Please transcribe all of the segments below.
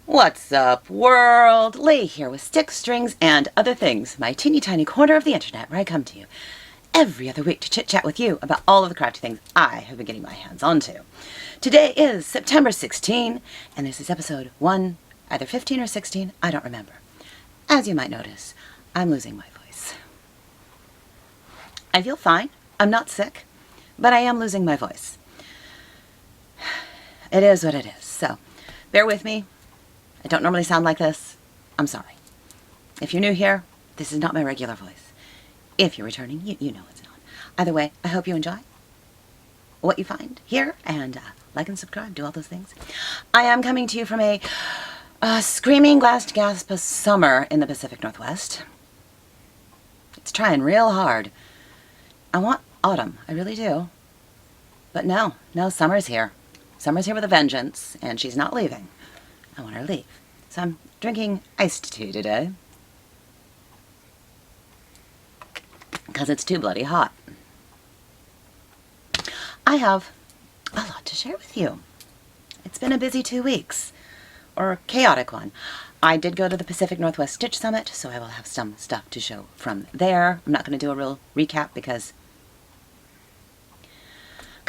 What's up, world? Lee here with sticks, strings, and other things, my teeny tiny corner of the internet where I come to you every other week to chit-chat with you about all of the crafty things I have been getting my hands onto. Today is September 16, and this is episode 1, either 15 or 16, I don't remember. As you might notice, I'm losing my voice. I feel fine, I'm not sick, but I am losing my voice. It is what it is, so bear with me. I don't normally sound like this. I'm sorry. If you're new here, this is not my regular voice. If you're returning, you know it's not. Either way, I hope you enjoy what you find here, and like and subscribe, do all those things. I am coming to you from a screaming last gasp of summer in the Pacific Northwest. It's trying real hard. I want autumn, I really do. But no, summer's here. Summer's here with a vengeance, and she's not leaving. I want her to leave. So I'm drinking iced tea today. Because it's too bloody hot. I have a lot to share with you. It's been a busy 2 weeks. Or a chaotic one. I did go to the Pacific Northwest Stitch Summit, so I will have some stuff to show from there. I'm not going to do a real recap because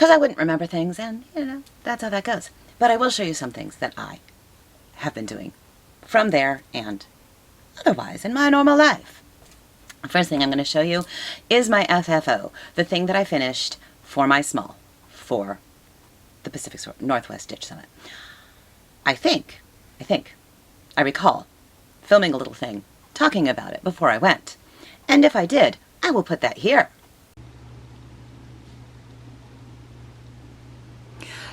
I wouldn't remember things, and, you know, that's how that goes. But I will show you some things that I have been doing from there and otherwise in my normal life. The first thing I'm going to show you is my FFO, the thing that I finished for my small for the Pacific Northwest Stitch Summit. I recall filming a little thing talking about it before I went. And if I did, I will put that here.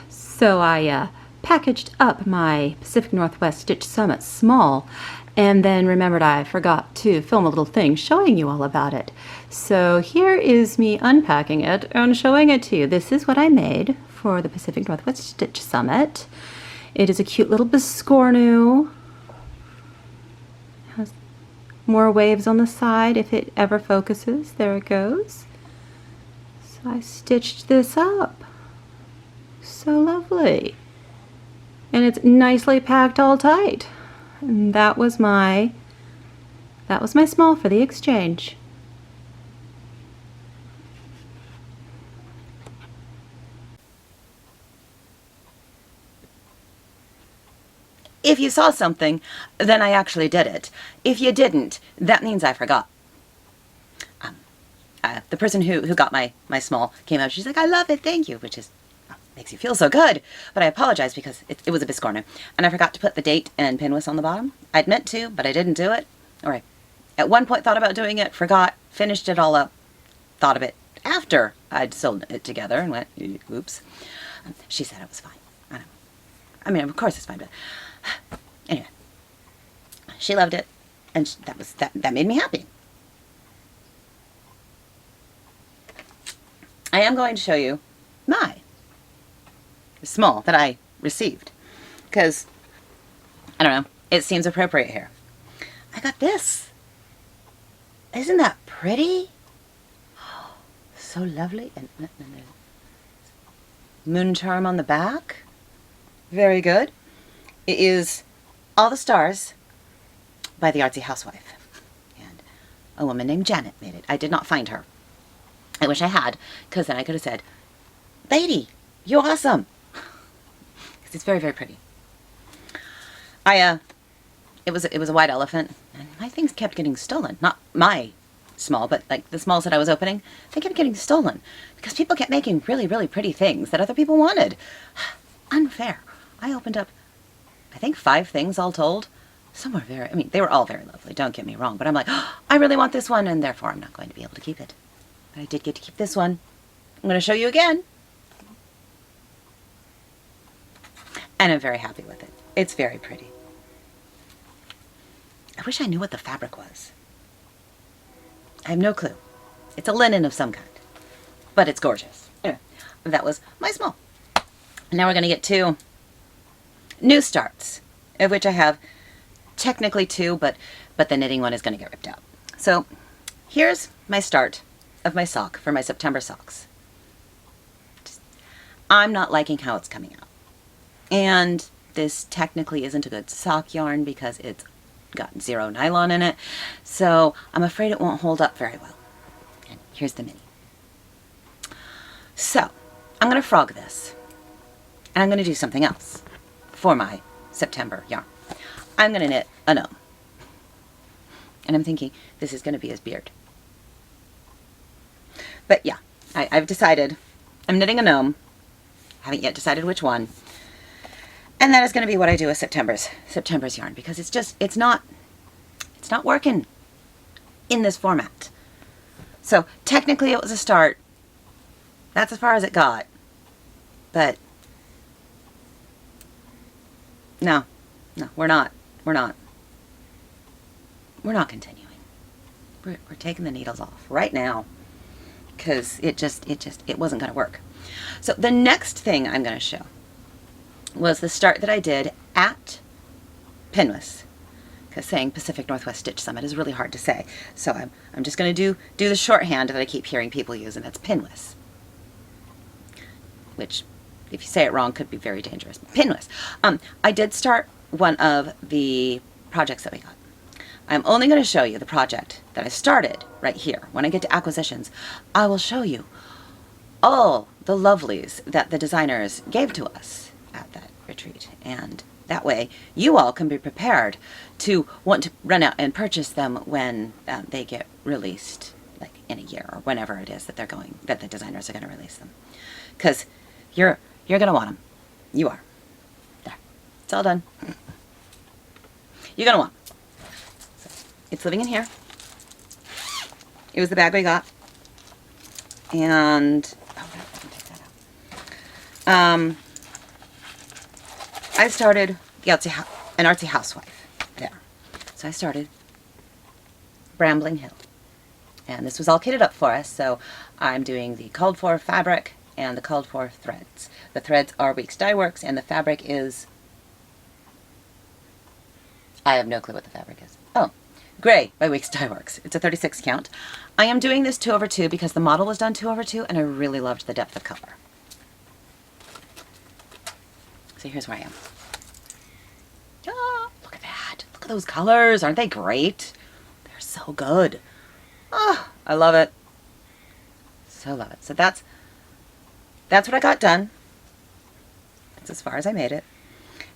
So I packaged up my Pacific Northwest Stitch Summit small and then remembered I forgot to film a little thing showing you all about it. So here is me unpacking it and showing it to you. This is what I made for the Pacific Northwest Stitch Summit. It is a cute little biscornu. Has more waves on the side if it ever focuses. There it goes. So I stitched this up. So lovely. And it's nicely packed all tight. And that was my small for the exchange. If you saw something, then I actually did it. If you didn't, that means I forgot. The person who got my small came out, she's like, I love it, thank you, which is makes you feel so good, but I apologize because it was a biscornu, and I forgot to put the date and pinwheel on the bottom. I'd meant to, but I didn't do it. All right. At one point thought about doing it, forgot, finished it all up, thought of it after I'd sewn it together and went, oops. She said it was fine. I mean, of course it's fine, but anyway, she loved it, and that made me happy. I am going to show you my small that I received because I don't know, it seems appropriate here. I got this. Isn't that pretty? Oh, so lovely. And moon charm on the back. Very good. It is All the Stars by the Artsy Housewife, and a woman named Janet made it. I did not find her. I wish I had, because then I could have said, lady, you're awesome. It's very, very pretty. It was a white elephant, and my things kept getting stolen. Not my small, but like the smalls that I was opening, they kept getting stolen because people kept making really, really pretty things that other people wanted. Unfair. I opened up, I think 5 things all told. Some were they were all very lovely, don't get me wrong, but I'm like, oh, I really want this one, and therefore I'm not going to be able to keep it. But I did get to keep this one. I'm going to show you again. And I'm very happy with it. It's very pretty. I wish I knew what the fabric was. I have no clue. It's a linen of some kind. But it's gorgeous. Anyway, that was my small. Now we're going to get to new starts, of which I have technically 2, but the knitting one is going to get ripped out. So here's my start of my sock for my September socks. I'm not liking how it's coming out. And this technically isn't a good sock yarn because it's got 0 nylon in it. So I'm afraid it won't hold up very well. And here's the mini. So I'm going to frog this. And I'm going to do something else for my September yarn. I'm going to knit a gnome. And I'm thinking this is going to be his beard. But yeah, I've decided I'm knitting a gnome. Haven't yet decided which one. And that is going to be what I do with September's yarn, because it's not working in this format. So technically it was a start. That's as far as it got. But no, we're not continuing. We're taking the needles off right now because it wasn't going to work. So the next thing I'm going to show was the start that I did at Pinless, because saying Pacific Northwest Stitch Summit is really hard to say. So I'm just going to do the shorthand that I keep hearing people use, and that's Pinless, which, if you say it wrong, could be very dangerous. Pinless. I did start one of the projects that we got. I'm only going to show you the project that I started right here. When I get to acquisitions, I will show you all the lovelies that the designers gave to us at that retreat. And that way, you all can be prepared to want to run out and purchase them when they get released, like in a year or whenever it is that that the designers are going to release them. Because you're going to want them. You are. There. It's all done. You're going to want them. So, it's living in here. It was the bag we got. And oh, I can take that out. I started an artsy housewife there. So I started Brambling Hill. And this was all kitted up for us, so I'm doing the called for fabric and the called for threads. The threads are Weeks Dye Works, and the fabric is, I have no clue what the fabric is. Oh, Gray by Weeks Dye Works. It's a 36 count. I am doing this 2/2 because the model was done 2/2, and I really loved the depth of color. So here's where I am. Oh, look at that. Look at those colors. Aren't they great? They're so good. Oh, I love it. So love it. So that's what I got done. That's as far as I made it.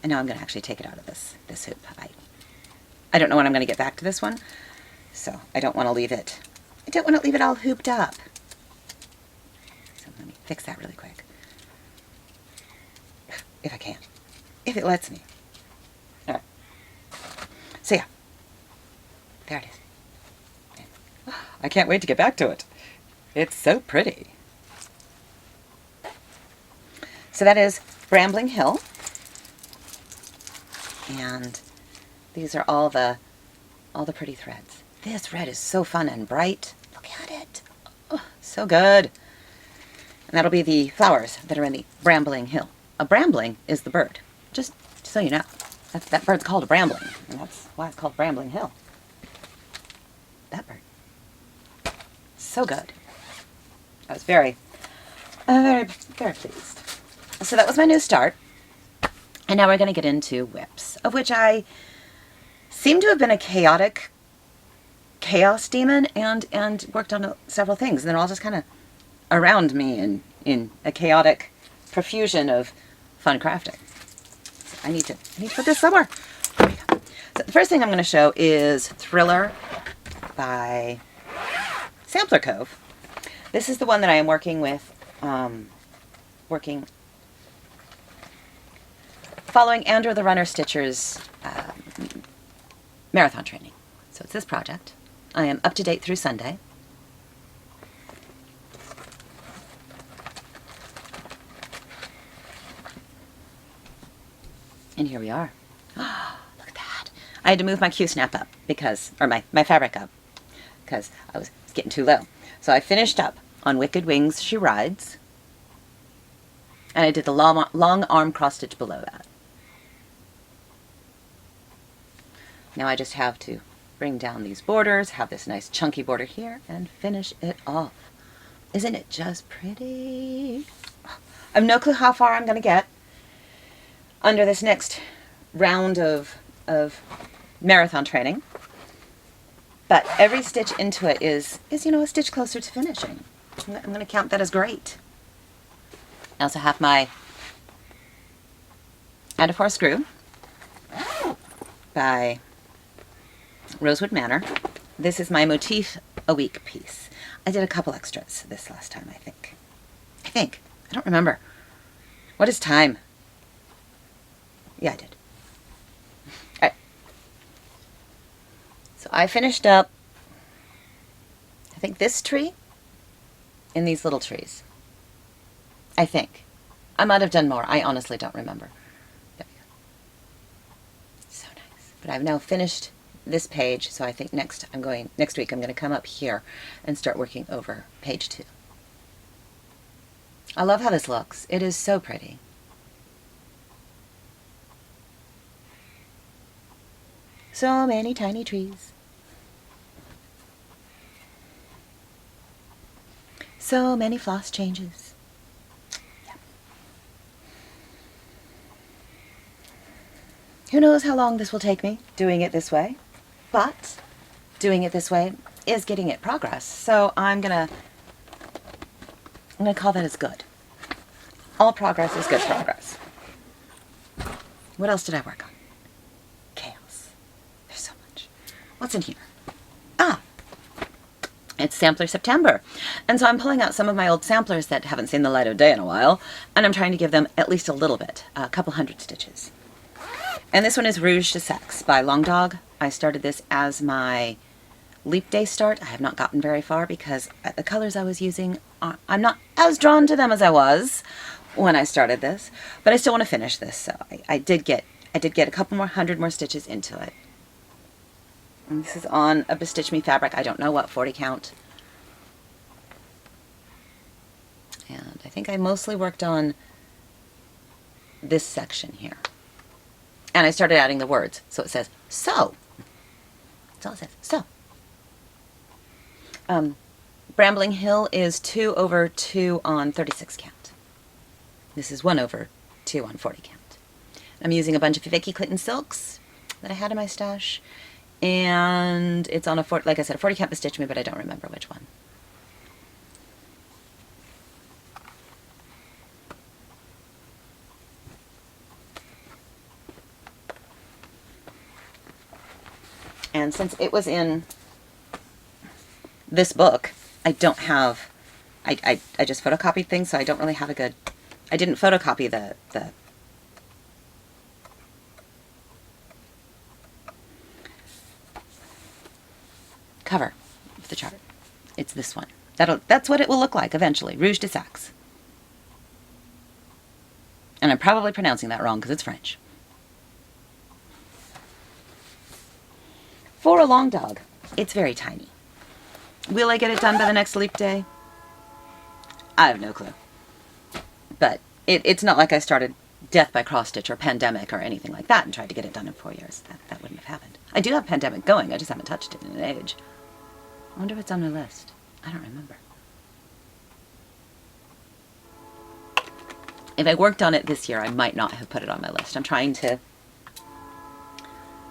And now I'm going to actually take it out of this hoop. I don't know when I'm going to get back to this one, so I don't want to leave it. I don't want to leave it all hooped up. So let me fix that really quick. If I can. If it lets me. All right. So yeah. There it is. I can't wait to get back to it. It's so pretty. So that is Brambling Hill. And these are all the pretty threads. This red is so fun and bright. Look at it. Oh, so good. And that'll be the flowers that are in the Brambling Hill. A brambling is the bird. Just so you know. That bird's called a brambling. And that's why it's called Brambling Hill. That bird. So good. I was very, very pleased. So that was my new start. And now we're going to get into whips, of which I seem to have been a chaos demon and worked on several things. And they're all just kind of around me in a chaotic profusion of fun crafting. So I need to put this somewhere. There we go. So the first thing I'm going to show is Thriller by Sampler Cove. This is the one that I am working with, following Andrew the Runner Stitcher's marathon training. So it's this project. I am up to date through Sunday. And here we are. Oh, look at that. I had to move my Q-snap up or my fabric up because I was getting too low. So I finished up on Wicked Wings She Rides. And I did the long arm cross stitch below that. Now I just have to bring down these borders, have this nice chunky border here, and finish it off. Isn't it just pretty? I have no clue how far I'm going to get. under this next round of marathon training. But every stitch into it is a stitch closer to finishing. I'm going to count that as great. I also have my Add a 4 Screw by Rosewood Manor. This is my Motif a Week piece. I did a couple extras this last time, I think. I don't remember. What is time? Yeah, I did. All right. So I finished up, I think, this tree and these little trees. I think. I might have done more. I honestly don't remember. There we go. So nice. But I've now finished this page, so I think next week I'm going to come up here and start working over page 2. I love how this looks. It is so pretty. So many tiny trees. So many floss changes. Yeah. Who knows how long this will take me doing it this way, but doing it this way is getting it progress. So I'm gonna call that as good. All progress is good progress. What else did I work on? Chaos. There's so much. What's in here? It's Sampler September. And so I'm pulling out some of my old samplers that haven't seen the light of day in a while, and I'm trying to give them at least a little bit, a couple hundred stitches. And this one is Rouge de Sex by Long Dog. I started this as my Leap Day start. I have not gotten very far because the colors I was using, I'm not as drawn to them as I was when I started this, but I still want to finish this, so I did get a couple more hundred more stitches into it. And this is on a Bestitch Me fabric. I don't know what 40 count. And I think I mostly worked on this section here. And I started adding the words. So it says, so. That's all it says, so. Brambling Hill is 2/2 on 36 count. This is 1/2 on 40 count. I'm using a bunch of Vicky Clinton silks that I had in my stash. And it's on like I said, a 40 count Bestitch Me, but I don't remember which one. And since it was in this book, I don't have, I just photocopied things, so I don't really have a good, I didn't photocopy the cover of the chart. It's this one. That's what it will look like eventually. Rouge de Sex. And I'm probably pronouncing that wrong because it's French. For a Long Dog, it's very tiny. Will I get it done by the next Leap Day? I have no clue. But it's not like I started Death by Cross Stitch or Pandemic or anything like that and tried to get it done in 4 years. That wouldn't have happened. I do have Pandemic going, I just haven't touched it in an age. I wonder if it's on my list. I don't remember. If I worked on it this year, I might not have put it on my list. I'm trying to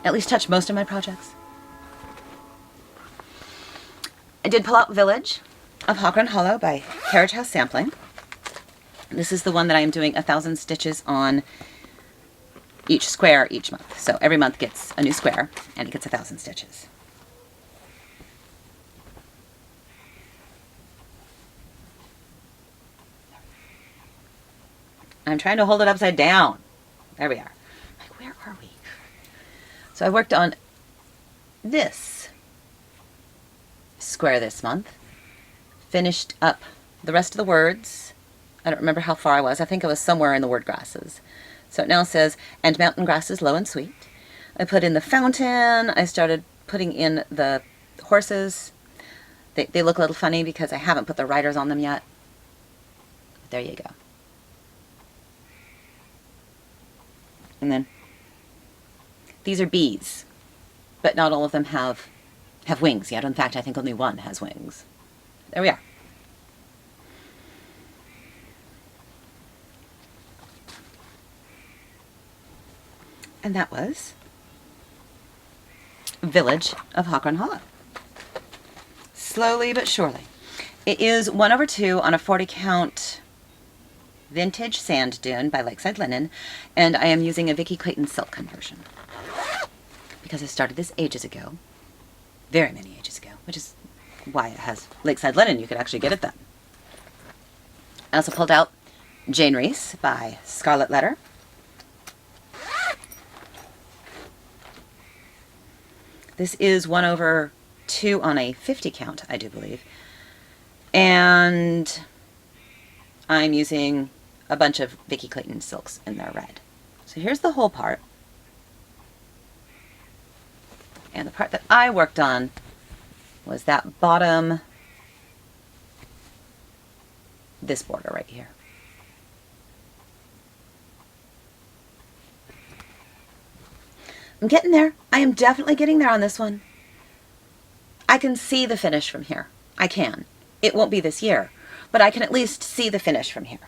at least touch most of my projects. I did pull out Village of Hawkrun Hollow by Carriage House Sampling. This is the one that I am doing 1,000 stitches on each square each month. So every month gets a new square, and it gets 1,000 stitches. I'm trying to hold it upside down. There we are. Like, where are we? So I worked on this square this month. Finished up the rest of the words. I don't remember how far I was. I think I was somewhere in the word grasses. So it now says, and mountain grasses low and sweet. I put in the fountain. I started putting in the horses. They look a little funny because I haven't put the riders on them yet. There you go. And then these are bees, but not all of them have wings yet. In fact, I think only one has wings. There we are. And that was Village of Hawkrun Hollow. Slowly but surely. It is 1/2 on a 40 count vintage sand dune by Lakeside Linen, and I am using a Vicky Clayton silk conversion because I started this ages ago, very many ages ago, which is why it has Lakeside Linen. You could actually get it then. I also pulled out Jane Reese by Scarlet Letter. This is 1/2 on a 50 count, I do believe. And I'm using a bunch of Vicky Clayton silks in their red. So here's the whole part. And the part that I worked on was that bottom, this border right here. I'm getting there. I am definitely getting there on this one. I can see the finish from here. I can. It won't be this year, but I can at least see the finish from here.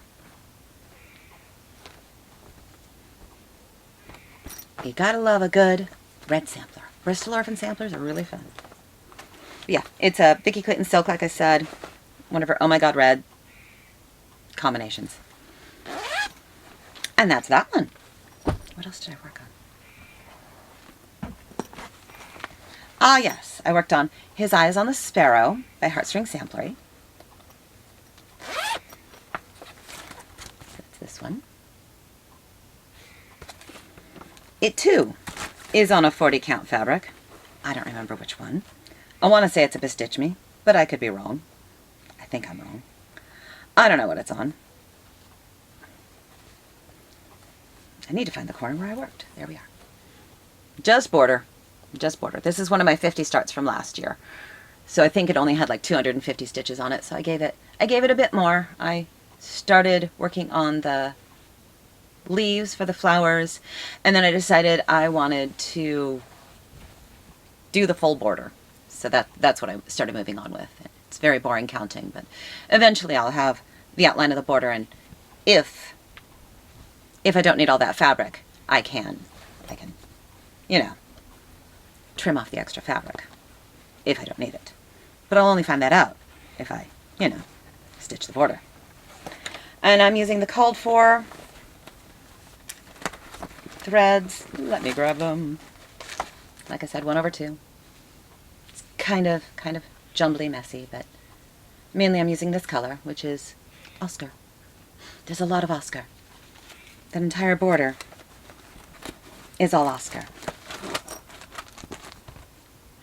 You gotta love a good red sampler. Bristol Orphan samplers are really fun. But yeah, it's a Vicky Clayton silk, like I said. One of her Oh My God Red combinations. And that's that one. What else did I work on? Ah, yes. I worked on His Eyes on the Sparrow by Heartstring Samplery. That's this one. It, too, is on a 40 count fabric. I don't remember which one. I want to say it's a Bestitch Me, but I could be wrong. I think I'm wrong. I don't know what it's on. I need to find the corner where I worked. There we are. Just border. Just border. This is one of my 50 starts from last year. So I think it only had like 250 stitches on it, so I gave it a bit more. I started working on the leaves for the flowers, and then I decided I wanted to do the full border. So that's what I started moving on with. It's very boring counting, but eventually I'll have the outline of the border, and if I don't need all that fabric, I can, you know, trim off the extra fabric if I don't need it. But I'll only find that out if I, you know, stitch the border. And I'm using the called for threads. Let me grab them. Like I said, 1/2. It's kind of jumbly messy, but mainly I'm using this color, which is Oscar. There's a lot of Oscar. That entire border is all Oscar.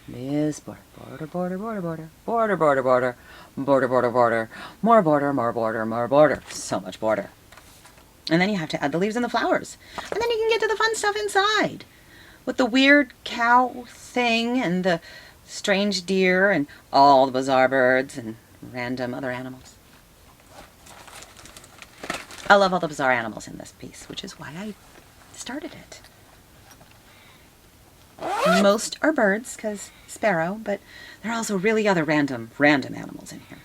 This border, border, border, border, border, border, border, border, border, border, border, more border, more border, more border. So much border. And then you have to add the leaves and the flowers. And then you can get to the fun stuff inside. With the weird cow thing and the strange deer and all the bizarre birds and random other animals. I love all the bizarre animals in this piece, which is why I started it. Most are birds, because sparrow, but there are also really other random animals in here.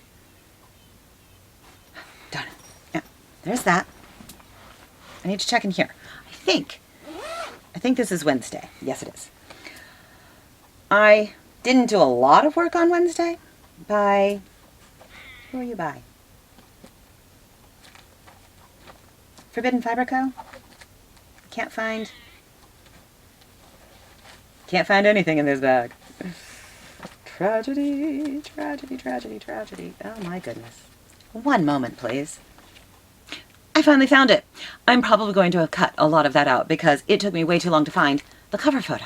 Done it. Yeah, there's that. I need to check in here. I think this is Wednesday. Yes, it is. I didn't do a lot of work on Wednesday by, who are you by? Forbidden Fiber Co. Can't find anything in this bag. Tragedy, tragedy, tragedy, tragedy. Oh my goodness. One moment, please. I finally found it. I'm probably going to have cut a lot of that out because it took me way too long to find the cover photo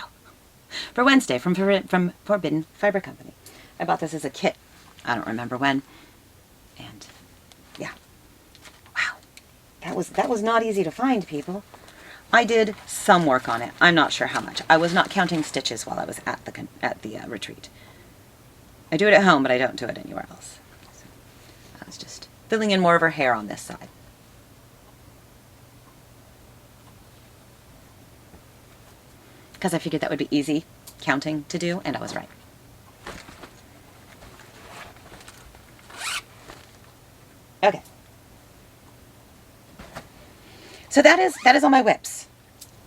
for Wednesday from Forbidden Fiber Company. I bought this as a kit. I don't remember when. And yeah. Wow. That was not easy to find, people. I did some work on it. I'm not sure how much. I was not counting stitches while I was at the retreat. I do it at home, but I don't do it anywhere else. So I was just filling in more of her hair on this side. Because I figured that would be easy counting to do, and I was right. Okay. So that is all my whips.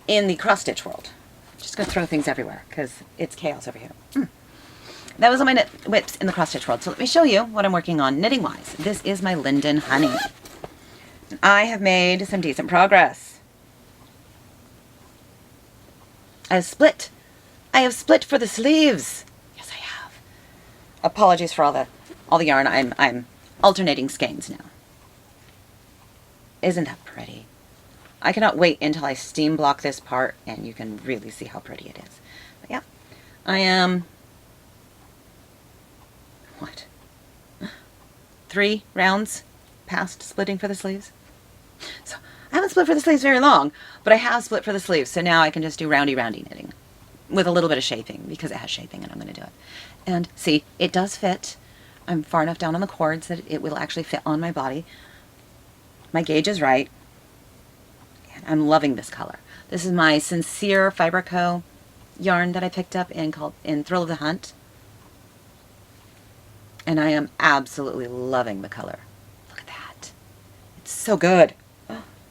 in the cross stitch world. Just gonna throw things everywhere because it's chaos over here. That was all my knit whips in the cross stitch world. So let me show you what I'm working on knitting wise. This is my Linden Honey. I have made some decent progress. I have split. I have split for the sleeves. Yes, I have. Apologies for all the yarn. I'm alternating skeins now. Isn't that pretty? I cannot wait until I steam block this part and you can really see how pretty it is. But yeah, I am, what? 3 rounds past splitting for the sleeves. So I haven't split for the sleeves very long, but I have split for the sleeves. So now I can just do roundy knitting with a little bit of shaping because it has shaping and I'm going to do it. And see, it does fit. I'm far enough down on the cords that it will actually fit on my body. My gauge is right. And I'm loving this color. This is my Sincere Fiber Co. yarn that I picked up in Thrill of the Hunt. And I am absolutely loving the color. Look at that. It's so good.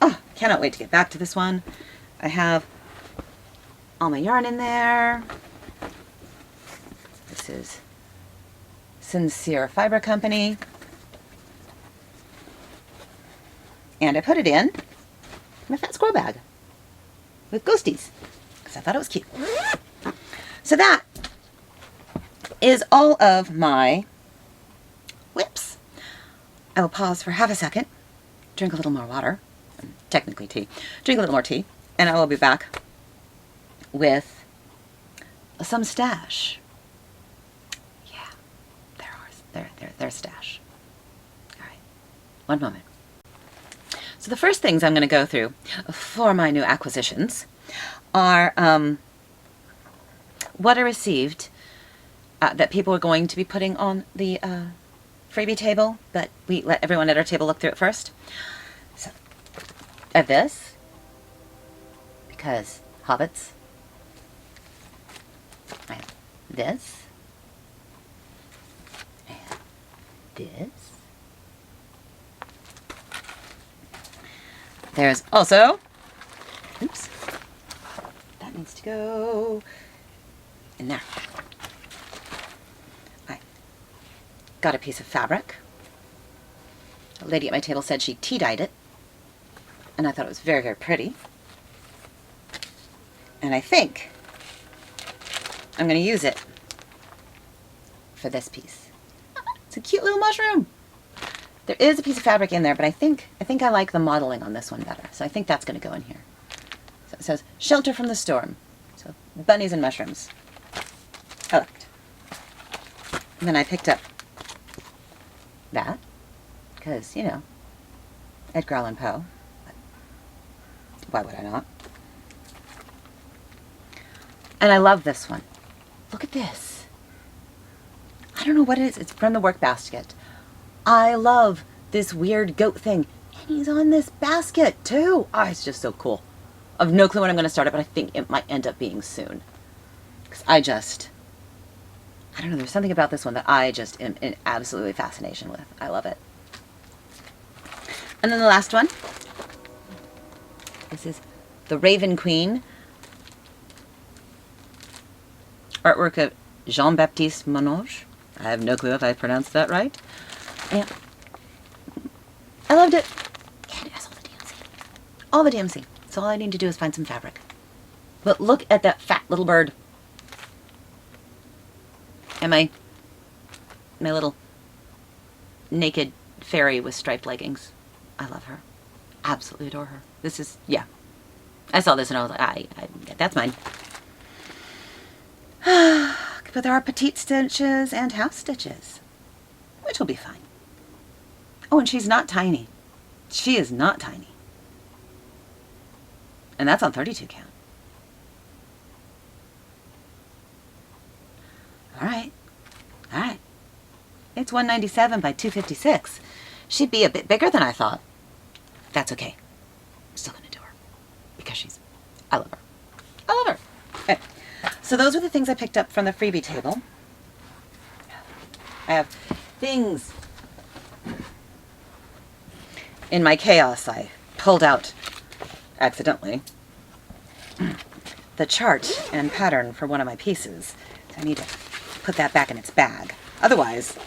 Oh, cannot wait to get back to this one. I have all my yarn in there. This is Sincere Fiber Company. And I put it in my fat squirrel bag with ghosties because I thought it was cute. So that is all of my whips. I will pause for half a second, drink a little more water, technically tea, drink a little more tea, and I will be back with some stash. Yeah, there's stash. All right, one moment. So the first things I'm going to go through for my new acquisitions are what I received that people are going to be putting on the freebie table, but we let everyone at our table look through it first. So I have this, because hobbits. I have this, and this. There's also, oops, that needs to go in there. I got a piece of fabric. A lady at my table said she tea-dyed it, and I thought it was very, very pretty. And I think I'm going to use it for this piece. It's a cute little mushroom. There is a piece of fabric in there, but I think I like the modeling on this one better. So I think that's going to go in here. So it says, shelter from the storm. So bunnies and mushrooms. I like it. And then I picked up that, because, you know, Edgar Allan Poe. Why would I not? And I love this one. Look at this. I don't know what it is. It's from the work basket. I love this weird goat thing. And he's on this basket too. Oh, it's just so cool. I have no clue when I'm going to start it, but I think it might end up being soon. Because I don't know, there's something about this one that I just am in absolutely fascination with. I love it. And then the last one. This is the Raven Queen. Artwork of Jean-Baptiste Monod. I have no clue if I pronounced that right. And I loved it. And it has all the DMC. All the DMC. So all I need to do is find some fabric. But look at that fat little bird. And my little naked fairy with striped leggings. I love her. Absolutely adore her. This is, yeah. I saw this and I was like, that's mine. But there are petite stitches and half stitches, which will be fine. Oh, and she's not tiny. She is not tiny. And that's on 32 count. All right. All right. It's 197 by 256. She'd be a bit bigger than I thought. That's okay. I'm still going to do her. Because I love her. I love her. Okay. So those are the things I picked up from the freebie table. I have things in my chaos I pulled out accidentally. the chart and pattern for one of my pieces. So I need to put that back in its bag. Otherwise,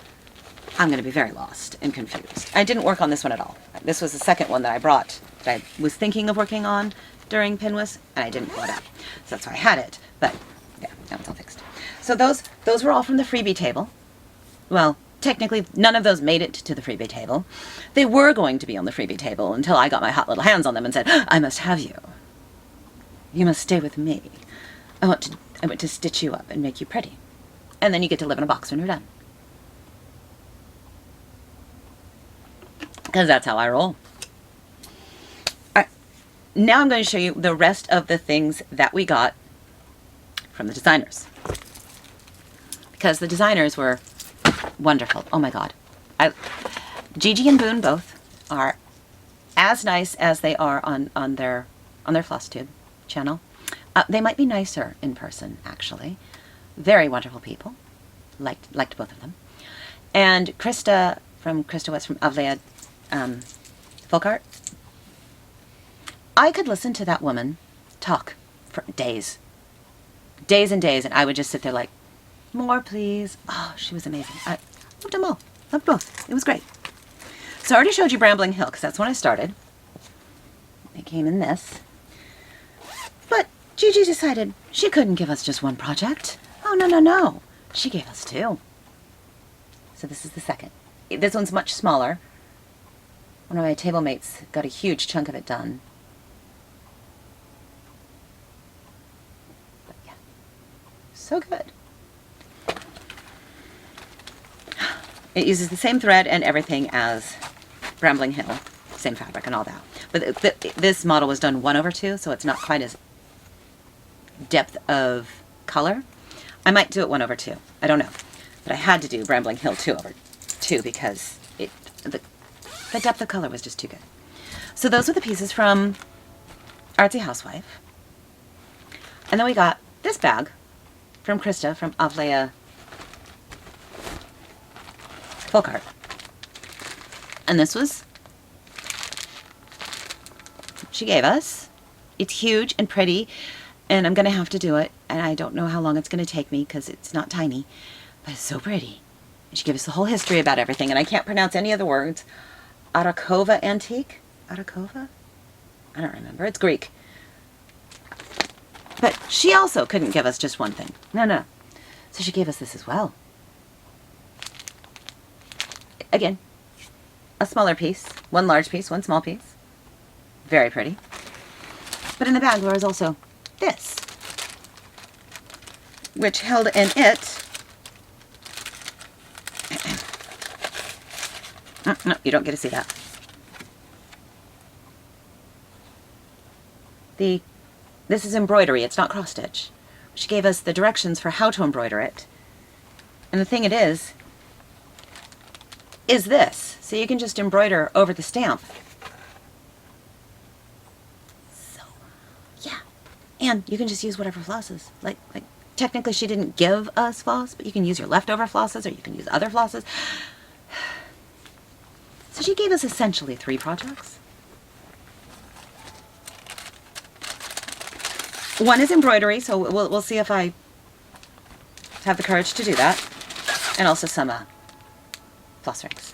I'm going to be very lost and confused. I didn't work on this one at all. This was the second one that I brought that I was thinking of working on during Pinwis, and I didn't pull it out. So that's why I had it. But yeah, now it's all fixed. So those were all from the freebie table. Well, technically, none of those made it to the freebie table. They were going to be on the freebie table until I got my hot little hands on them and said, I must have you. You must stay with me. I want to stitch you up and make you pretty. And then you get to live in a box when you're done. Because that's how I roll. All right. Now I'm going to show you the rest of the things that we got from the designers. Because the designers were wonderful. Oh my God. Gigi and Boone both are as nice as they are on their Flosstube channel. They might be nicer in person, actually. Very wonderful people. Liked both of them. And Krista West from Avlea Folk Art. I could listen to that woman talk for days. Days and days, and I would just sit there like, more please. Oh, she was amazing. I loved them all. Loved both. It was great. So I already showed you Brambling Hill, because that's when I started. It came in this. But Gigi decided she couldn't give us just one project. Oh, no, no, no. She gave us two. So this is the second. This one's much smaller. One of my table mates got a huge chunk of it done. But yeah, so good. It uses the same thread and everything as Brambling Hill, same fabric and all that. But this model was done 1/2, so it's not quite as depth of color. I might do it 1/2. I don't know. But I had to do Brambling Hill 2/2 because the depth of color was just too good. So those are the pieces from Artsy Housewife. And then we got this bag from Krista from Avlea Folk Art. And this was she gave us. It's huge and pretty, and I'm going to have to do it, and I don't know how long it's going to take me because it's not tiny, but it's so pretty. And she gave us the whole history about everything, and I can't pronounce any of the words. Arakova antique? Arakova? I don't remember. It's Greek. But she also couldn't give us just one thing. No. So she gave us this as well. Again, a smaller piece. One large piece, one small piece. Very pretty. But in the bag there was also this, which held in it... No, you don't get to see that. This is embroidery, it's not cross stitch. She gave us the directions for how to embroider it. And the thing it is this. So you can just embroider over the stamp. So, yeah. And you can just use whatever flosses. Like technically she didn't give us floss, but you can use your leftover flosses or you can use other flosses. So she gave us essentially 3 projects. One is embroidery, so we'll see if I have the courage to do that. And also some floss rings.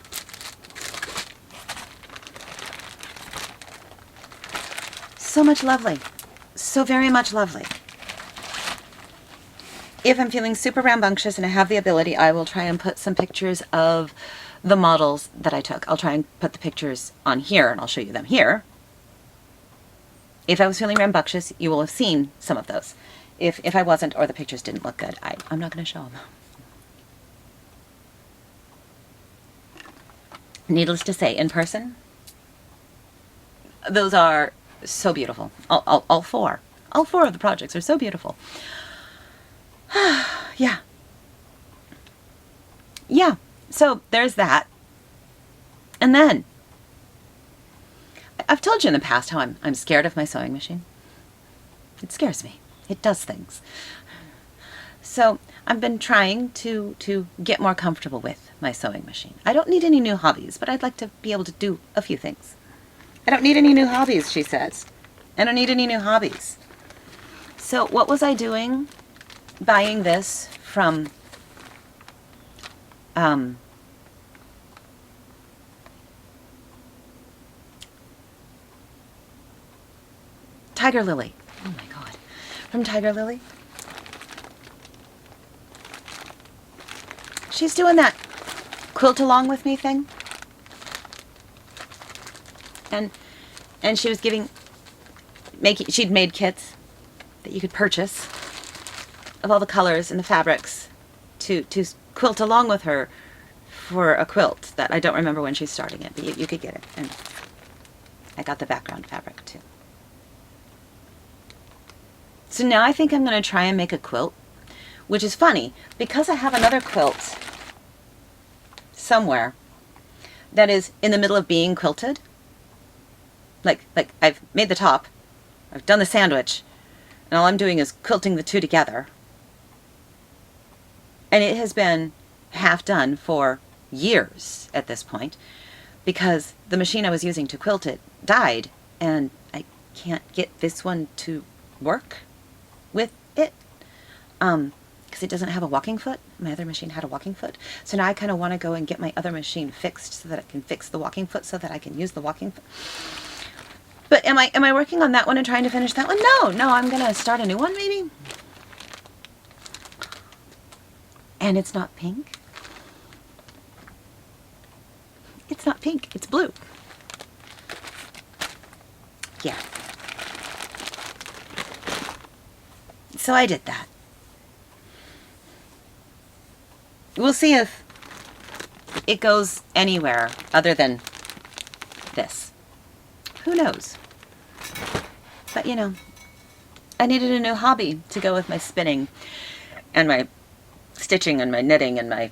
So much lovely. So very much lovely. If I'm feeling super rambunctious and I have the ability, I will try and put some pictures of the models that I took. I'll try and put the pictures on here and I'll show you them here. If I was feeling rambunctious, you will have seen some of those. If I wasn't or the pictures didn't look good, I'm not going to show them. Needless to say, in person, those are so beautiful. All four. All 4 of the projects are so beautiful. Yeah. Yeah. So there's that. And then, I've told you in the past how I'm scared of my sewing machine. It scares me. It does things. So I've been trying to get more comfortable with my sewing machine. I don't need any new hobbies, but I'd like to be able to do a few things. I don't need any new hobbies, she says. I don't need any new hobbies. So what was I doing buying this from Tiger Lily? Oh my God. From Tiger Lily? She's doing that quilt along with me thing. And she was she'd made kits that you could purchase of all the colors and the fabrics to quilt along with her for a quilt that I don't remember when she's starting it, but you could get it. And I got the background fabric too. So now I think I'm going to try and make a quilt, which is funny because I have another quilt somewhere that is in the middle of being quilted. Like I've made the top, I've done the sandwich, and all I'm doing is quilting the two together. And it has been half done for years at this point because the machine I was using to quilt it died, and I can't get this one to work with it because it doesn't have a walking foot. My other machine had a walking foot. So now I kind of want to go and get my other machine fixed so that I can fix the walking foot so that I can use the walking foot. But am I working on that one and trying to finish that one? No, I'm going to start a new one maybe. And it's not pink. It's not pink, it's blue. Yeah. So I did that. We'll see if it goes anywhere other than this. Who knows? But you know, I needed a new hobby to go with my spinning and my stitching and my knitting and my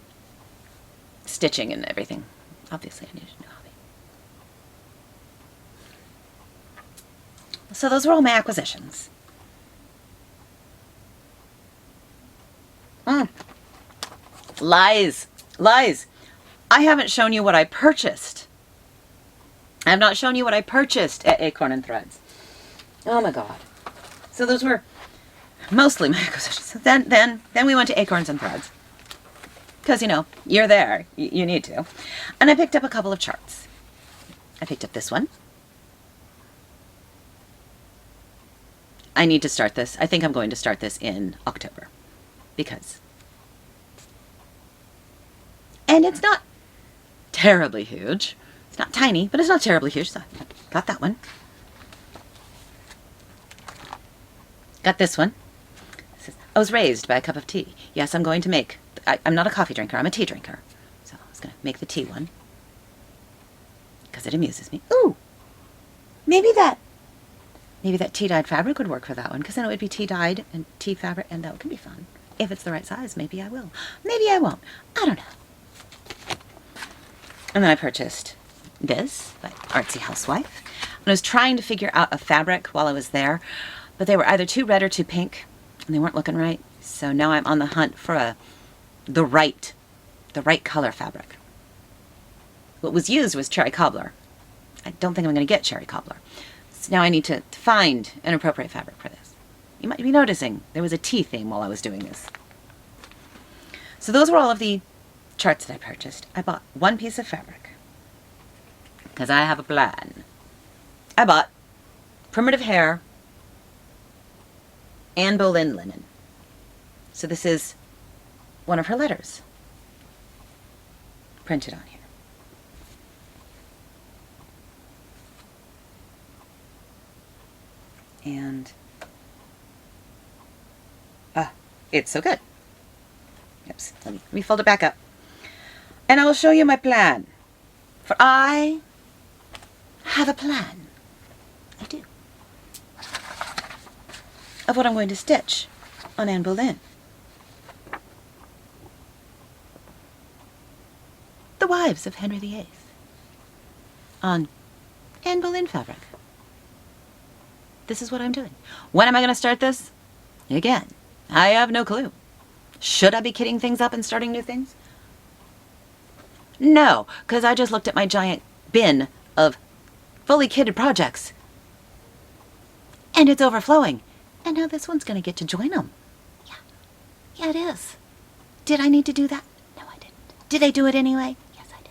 stitching and everything. Obviously I needed a new hobby. So those were all my acquisitions. Lies. I haven't shown you what I purchased. I have not shown you what I purchased at Acorn and Threads. Oh my God. So those were mostly my acquisitions. Then we went to Acorns and Threads. Because, you know, you're there. You need to. And I picked up a couple of charts. I picked up this one. I need to start this. I think I'm going to start this in October. Because. And it's not terribly huge. It's not tiny, but it's not terribly huge. So I got that one. Got this one. It says, I was raised by a cup of tea. Yes, I'm going to make. I'm not a coffee drinker. I'm a tea drinker. So I was going to make the tea one. Because it amuses me. Ooh! Maybe that tea-dyed fabric would work for that one. Because then it would be tea-dyed and tea fabric. And that could be fun. If it's the right size, maybe I will. Maybe I won't. I don't know. And then I purchased this by Artsy Housewife. And I was trying to figure out a fabric while I was there. But they were either too red or too pink. And they weren't looking right. So now I'm on the hunt for the right color fabric. What was used was cherry cobbler. I don't think I'm going to get cherry cobbler. So now I need to find an appropriate fabric for this. You might be noticing there was a tea theme while I was doing this. So those were all of the charts that I purchased. I bought one piece of fabric because I have a plan. I bought Primitive Hair Anne Boleyn linen. So this is one of her letters printed on here. And it's so good. Oops, let me fold it back up. And I will show you my plan. For I have a plan. I do. Of what I'm going to stitch on Anne Boleyn. The Wives of Henry VIII. On Anne Boleyn fabric. This is what I'm doing. When am I going to start this? Again, I have no clue. Should I be kitting things up and starting new things? No, because I just looked at my giant bin of fully kitted projects. And it's overflowing. And now this one's going to get to join them. Yeah. Yeah, it is. Did I need to do that? No, I didn't. Did I do it anyway? Yes, I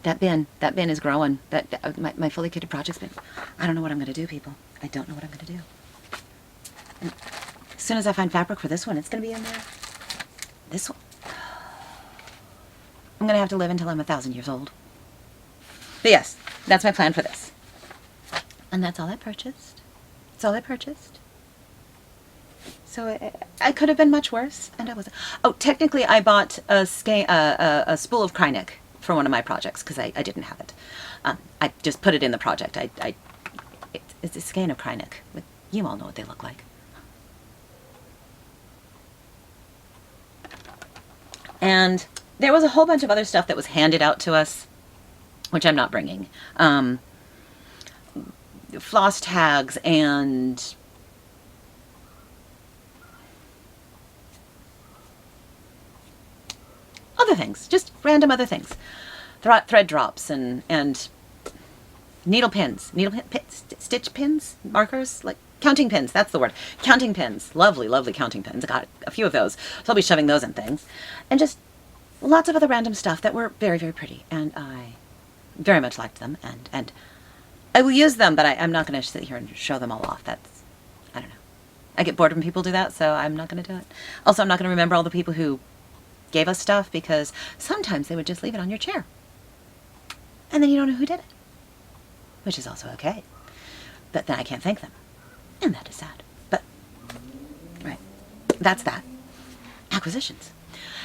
did. That bin is growing. My fully kitted project's bin. I don't know what I'm going to do, people. I don't know what I'm going to do. And as soon as I find fabric for this one, it's going to be in there. This one. I'm going to have to live until I'm 1,000 years old. But yes, that's my plan for this. And that's all I purchased. That's all I purchased. So I could have been much worse, and I wasn't. Oh, technically, I bought a spool of Krynic for one of my projects because I didn't have it. I just put it in the project. It's a skein of Krynic. But you all know what they look like. And there was a whole bunch of other stuff that was handed out to us, which I'm not bringing. Floss tags and other things, just random other things. Thread drops and needle pins, stitch pins, markers, like counting pins, that's the word. Counting pins, lovely, lovely counting pins. I got a few of those, so I'll be shoving those in things. And just lots of other random stuff that were very, very pretty, and I very much liked them, and I will use them, but I'm not going to sit here and show them all off. That's, I don't know. I get bored when people do that, so I'm not going to do it. Also, I'm not going to remember all the people who gave us stuff, because sometimes they would just leave it on your chair. And then you don't know who did it. Which is also okay. But then I can't thank them. And that is sad. But, right. That's that. Acquisitions.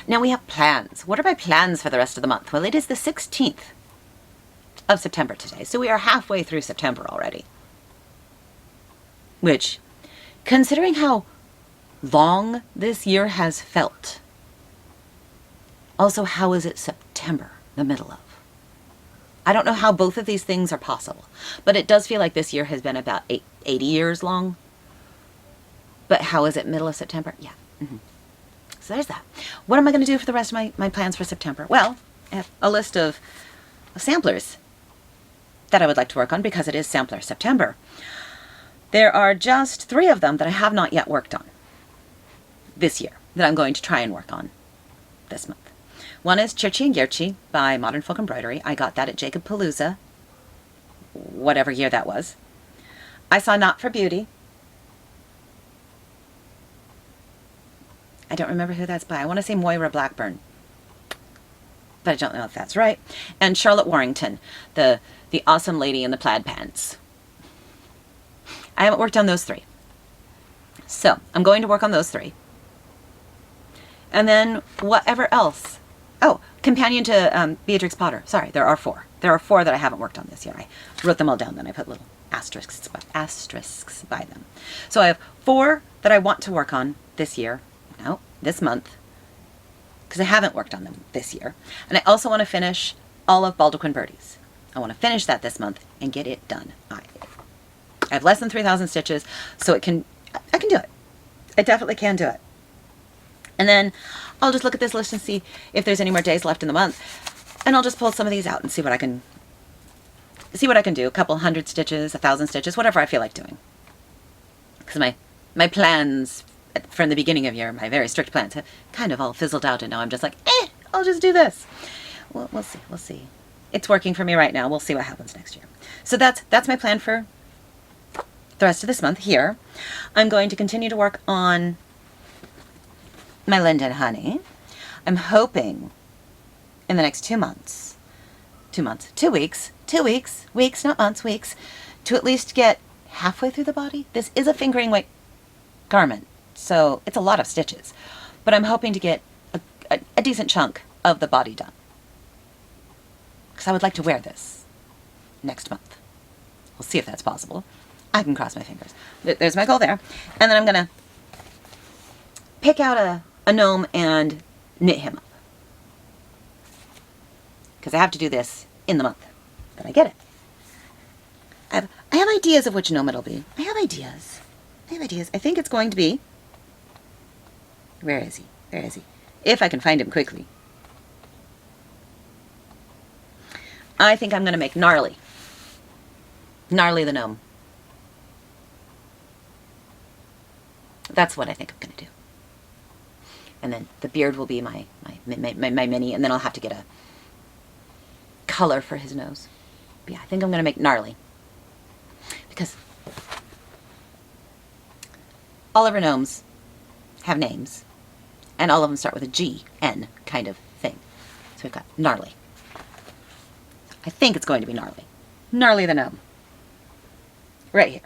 Now we have plans. What are my plans for the rest of the month? Well, it is the 16th of September today, so we are halfway through September already. Which, considering how long this year has felt, also how is it September, the middle of? I don't know how both of these things are possible, but it does feel like this year has been about 80 years long. But how is it middle of September? Yeah. Mm-hmm. So there's that. What am I going to do for the rest of my plans for September? Well, I have a list of samplers that I would like to work on because it is Sampler September. There are just 3 of them that I have not yet worked on this year that I'm going to try and work on this month. One is Churchy and Gierchi by Modern Folk Embroidery. I got that at Jacob Palooza, whatever year that was. I saw Not for Beauty. I don't remember who that's by. I want to say Moira Blackburn, but I don't know if that's right. And Charlotte Warrington, the awesome lady in the plaid pants. I haven't worked on those 3. So I'm going to work on those 3. And then whatever else. Oh, companion to Beatrix Potter. Sorry, there are 4. There are 4 that I haven't worked on this year. I wrote them all down, then I put little asterisks by them. So I have 4 that I want to work on this year. No, this month. Because I haven't worked on them this year. And I also want to finish all of Baldequin Birdies. I want to finish that this month and get it done. I have less than 3,000 stitches, so I can do it. I definitely can do it. And then I'll just look at this list and see if there's any more days left in the month. And I'll just pull some of these out and see what I can do. A couple 100 stitches, 1,000 stitches, whatever I feel like doing. Because my plans from the beginning of year, my very strict plans, have kind of all fizzled out, and now I'm just like, I'll just do this. Well, we'll see. It's working for me right now. We'll see what happens next year. So that's my plan for the rest of this month here. I'm going to continue to work on my Linden Honey. I'm hoping in the next 2 weeks, not months, weeks, to at least get halfway through the body. This is a fingering weight garment, so it's a lot of stitches, but I'm hoping to get a decent chunk of the body done, because I would like to wear this next month. We'll see if that's possible. I can cross my fingers. There's my goal there. And then I'm going to pick out a gnome and knit him up, because I have to do this in the month that I get it. I have ideas of which gnome it'll be. I have ideas. I think it's going to be... Where is he? If I can find him quickly. I think I'm going to make Gnarly. Gnarly the gnome. that's what I think I'm going to do. And then the beard will be my mini, and then I'll have to get a color for his nose. But yeah, I think I'm going to make gnarly. Because all of our gnomes have names, and all of them start with a G, N kind of thing. So we've got gnarly. I think it's going to be gnarly. Gnarly the gnome. Right here.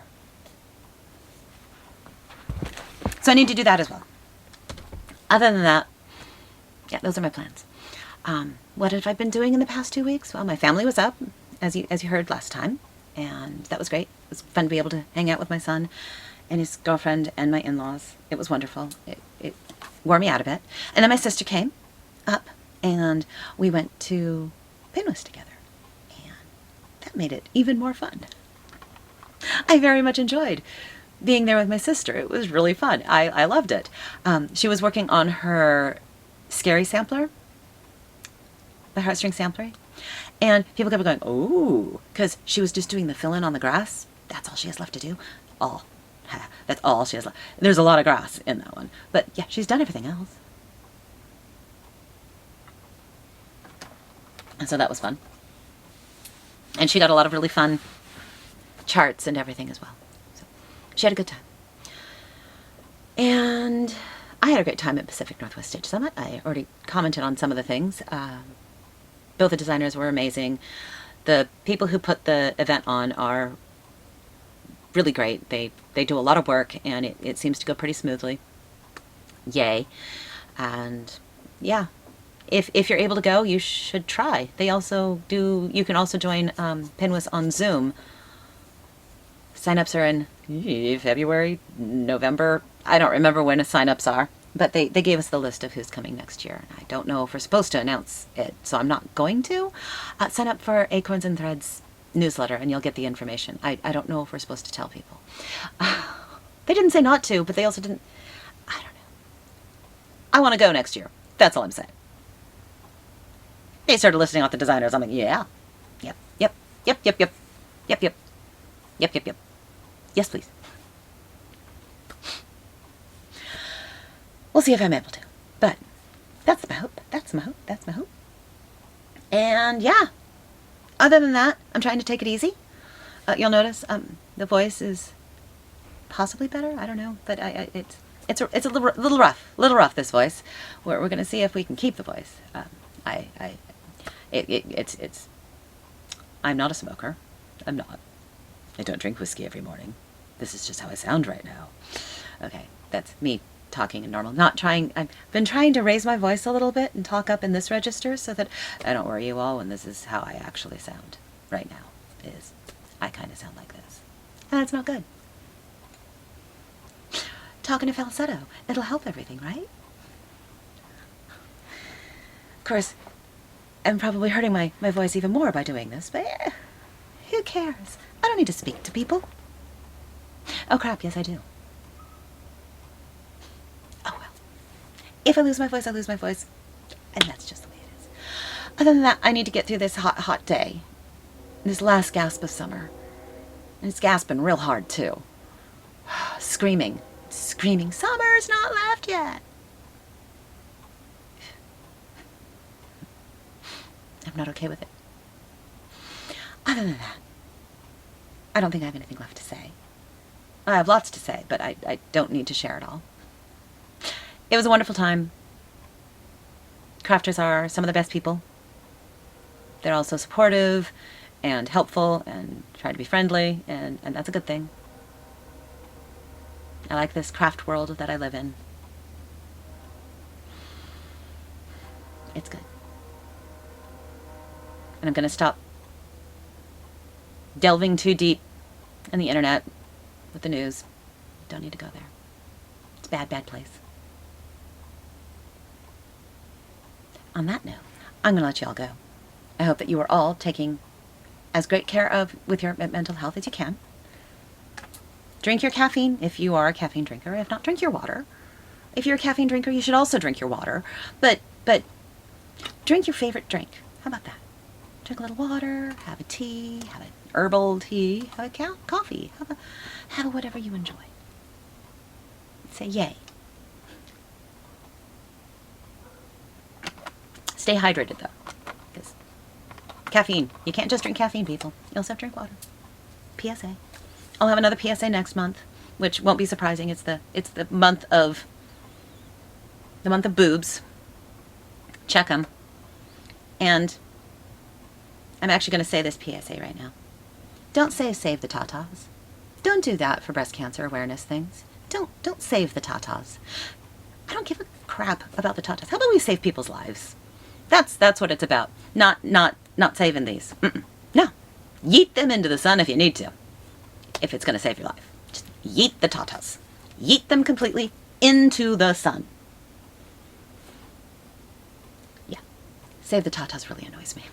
So I need to do that as well. Other than that, yeah, those are my plans. What have I been doing in the past 2 weeks? Well, my family was up, as you heard last time, and that was great. It was fun to be able to hang out with my son and his girlfriend and my in-laws. It was wonderful. It wore me out a bit. And then my sister came up, and we went to Pinwis together, and that made it even more fun. I very much enjoyed being there with my sister. It was really fun. I loved it. She was working on her scary sampler, the heartstring sampler, and people kept going, "Oh," because she was just doing the fill-in on the grass. That's all she has left to do. That's all she has left. There's a lot of grass in that one, but yeah, she's done everything else. And so that was fun. And she got a lot of really fun charts and everything as well. So she had a good time. And I had a great time at Pacific Northwest Stitch Summit. I already commented on some of the things. Both the designers were amazing. The people who put the event on are really great. They do a lot of work, and it seems to go pretty smoothly. Yay. And yeah, if you're able to go, you should try. They also do, you can also join Pinwis on Zoom. Sign-ups are in February, November. I don't remember when the sign-ups are, but they gave us the list of who's coming next year. I don't know if we're supposed to announce it, so I'm not going to. Sign up for Acorns and Threads newsletter, and you'll get the information. I don't know if we're supposed to tell people. They didn't say not to, but they also didn't. I don't know. I want to go next year. That's all I'm saying. They started listing off the designers. I'm like, yeah. Yep. Yes, please. We'll see if I'm able to. But that's my hope. That's my hope. That's my hope. And yeah, other than that, I'm trying to take it easy. You'll notice the voice is possibly better. I don't know, but it's a little rough. This voice. We're going to see if we can keep the voice. It's. I'm not a smoker. I'm not. I don't drink whiskey every morning. This is just how I sound right now. Okay, that's me talking in normal. Not trying. I've been trying to raise my voice a little bit and talk up in this register so that I don't worry you all when this is how I actually sound right now. Is I kind of sound like this, and that's not good. Talking to falsetto, it'll help everything, right? Of course, I'm probably hurting my voice even more by doing this, but who cares? I don't need to speak to people. Oh crap, yes I do. Oh well. If I lose my voice, I lose my voice. And that's just the way it is. Other than that, I need to get through this hot day. This last gasp of summer. And it's gasping real hard too. Screaming. Summer's not left yet. I'm not okay with it. Other than that, I don't think I have anything left to say. I have lots to say, but I don't need to share it all. It was a wonderful time. Crafters are some of the best people. They're also supportive and helpful and try to be friendly, and that's a good thing. I like this craft world that I live in. It's good. And I'm going to stop delving too deep in the internet with the news. Don't need to go there. It's a bad place. On that note, I'm going to let you all go. I hope that you are all taking as great care of with your mental health as you can. Drink your caffeine if you are a caffeine drinker. If not, drink your water. If you're a caffeine drinker, you should also drink your water. But drink your favorite drink. How about that? Drink a little water, have a tea, have an herbal tea, have a coffee, have a whatever you enjoy. Say yay. Stay hydrated, though. Because caffeine. You can't just drink caffeine, people. You also have to drink water. PSA. I'll have another PSA next month, which won't be surprising. It's the month of boobs. Check them. And I'm actually going to say this PSA right now. Don't say save the tatas. Don't do that for breast cancer awareness things. Don't save the tatas. I don't give a crap about the tatas. How about we save people's lives? That's what it's about. Not saving these. No. Yeet them into the sun if you need to. If it's going to save your life. Just yeet the tatas. Yeet them completely into the sun. Yeah. Save the tatas really annoys me.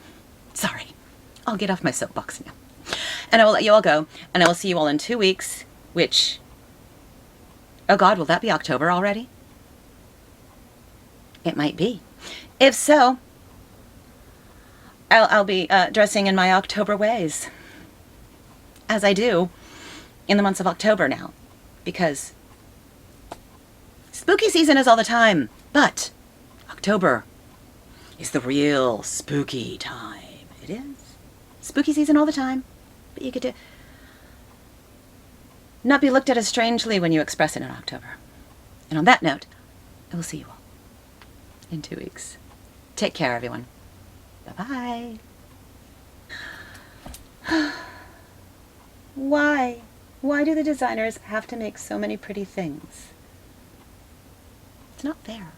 Sorry. I'll get off my soapbox now. And I will let you all go. And I will see you all in 2 weeks, which... Oh God, will that be October already? It might be. If so, I'll be dressing in my October ways. As I do in the months of October now. Because spooky season is all the time. But October is the real spooky time. It is. Spooky season all the time. But you get to not be looked at as strangely when you express it in October. And on that note, I will see you all in 2 weeks. Take care, everyone. Bye-bye. Why? Why do the designers have to make so many pretty things? It's not fair.